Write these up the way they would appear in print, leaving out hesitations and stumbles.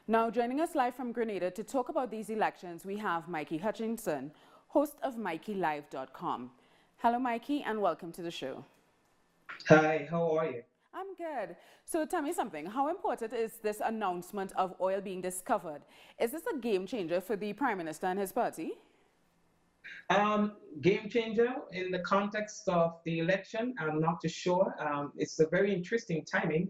Now, joining us live from Grenada to talk about these elections, we have Mikey Hutchinson, host of MikeyLive.com. Hello, Mikey, and welcome to the show. Hi, how are you? I'm good. So tell me something. How important is this announcement of oil being discovered? Is this a game changer for the Prime Minister and his party? Game changer in the context of the election, I'm not too sure. It's a very interesting timing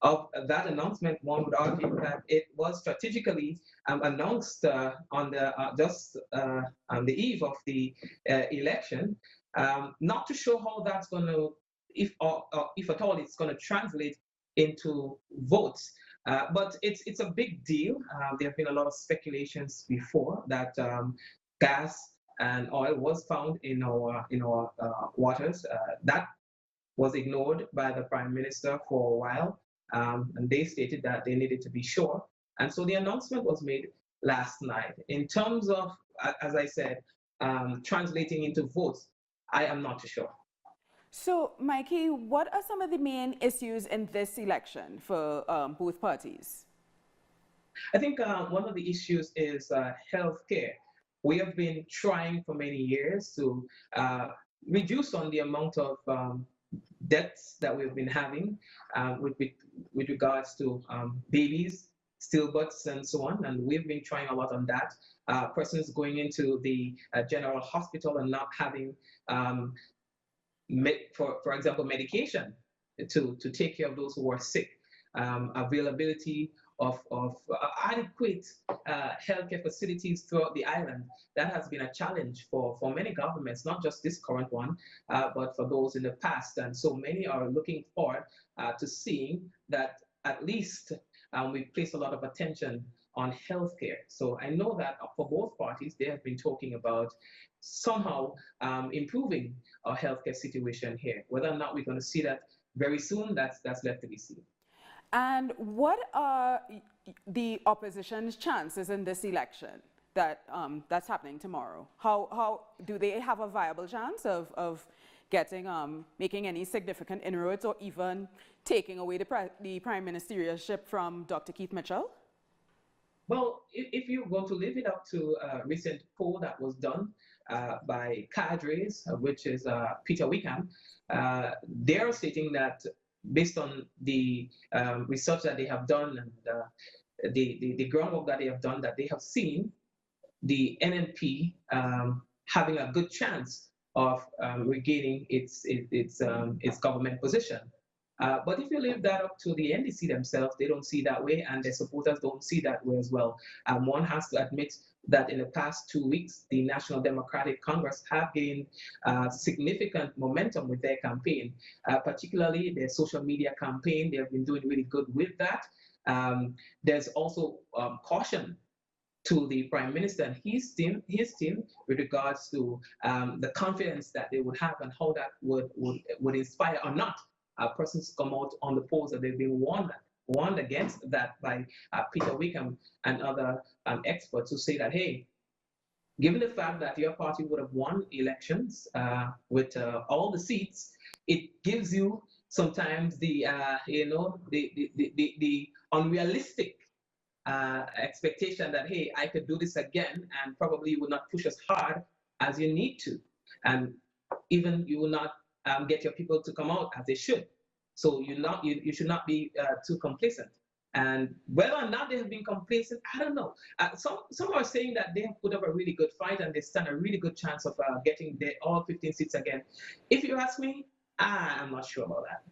of that announcement. One would argue that it was strategically announced on the just on the eve of the election. Not too sure how that's going to, if at all, it's going to translate into votes. But it's a big deal. There have been a lot of speculations before that gas and oil was found in our waters. That was ignored by the Prime Minister for a while, and they stated that they needed to be sure. And so the announcement was made last night. In terms of, as I said, translating into votes, I am not too sure. So, Mikey, what are some of the main issues in this election for both parties? I think one of the issues is healthcare. We have been trying for many years to reduce on the amount of deaths that we've been having with regards to babies, stillbirths, and so on. And we've been trying a lot on that. Persons going into the general hospital and not having, for example, medication to take care of those who are sick. Availability of adequate healthcare facilities throughout the island. That has been a challenge for many governments, not just this current one, but for those in the past. And so many are looking forward to seeing that at least we place a lot of attention on healthcare. So I know that for both parties, they have been talking about somehow improving our healthcare situation here. Whether or not we're going to see that very soon, that's left to be seen. And what are the opposition's chances in this election that's happening tomorrow? How do they have a viable chance of getting making any significant inroads or even taking away the prime ministerialship from Dr. Keith Mitchell? Well, if you're going to leave it up to a recent poll that was done by cadres, which is Peter Wickham, they're stating that based on the research that they have done and the groundwork that they have done, that they have seen the NNP having a good chance of regaining its government position. But if you leave that up to the NDC themselves, they don't see that way, and their supporters don't see that way as well. One has to admit that in the past 2 weeks, the National Democratic Congress have gained significant momentum with their campaign, particularly their social media campaign. They have been doing really good with that. There's also caution to the Prime Minister and his team with regards to the confidence that they would have and how that would inspire or not persons to come out on the polls that they've been warned against that by Peter Wickham and other experts who say that, hey, given the fact that your party would have won elections with all the seats, it gives you sometimes the unrealistic expectation that, hey, I could do this again, and probably you would not push as hard as you need to, and even you will not get your people to come out as they should. So you should not be too complacent. And whether or not they have been complacent, I don't know. Some are saying that they have put up a really good fight and they stand a really good chance of getting all 15 seats again. If you ask me, I'm not sure about that.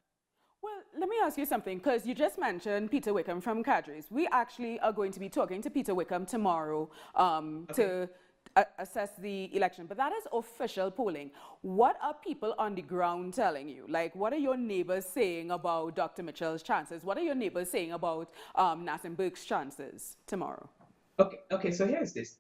Well, let me ask you something, because you just mentioned Peter Wickham from Cadres. We actually are going to be talking to Peter Wickham tomorrow to assess the election, but that is official polling. What are people on the ground telling you? Like, what are your neighbors saying about Dr. Mitchell's chances? What are your neighbors saying about Nassim Burke's chances tomorrow? Okay. So here's this.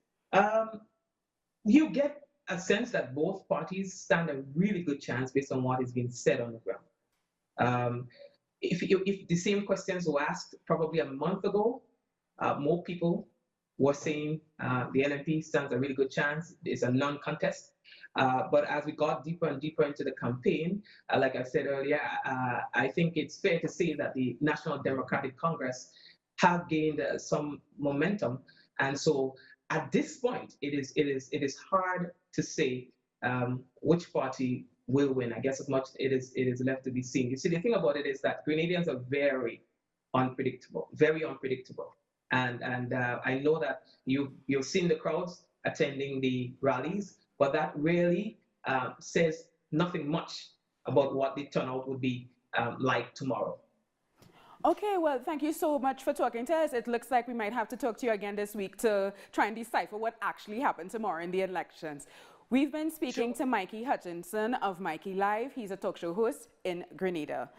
You get a sense that both parties stand a really good chance based on what is being said on the ground. If the same questions were asked probably a month ago, more people were saying the NNP stands a really good chance. It's a non-contest. But as we got deeper and deeper into the campaign, like I said earlier, I think it's fair to say that the National Democratic Congress have gained some momentum, and so at this point, it is hard to say which party will win. I guess as much it is left to be seen. You see, the thing about it is that Grenadians are very unpredictable, and I know that you've seen the crowds attending the rallies, but that really says nothing much about what the turnout would be like tomorrow. Okay, well, thank you so much for talking to us. It looks like we might have to talk to you again this week to try and decipher what actually happened tomorrow in the elections. We've been speaking to Mikey Hutchinson of Mikey Live. He's a talk show host in Grenada.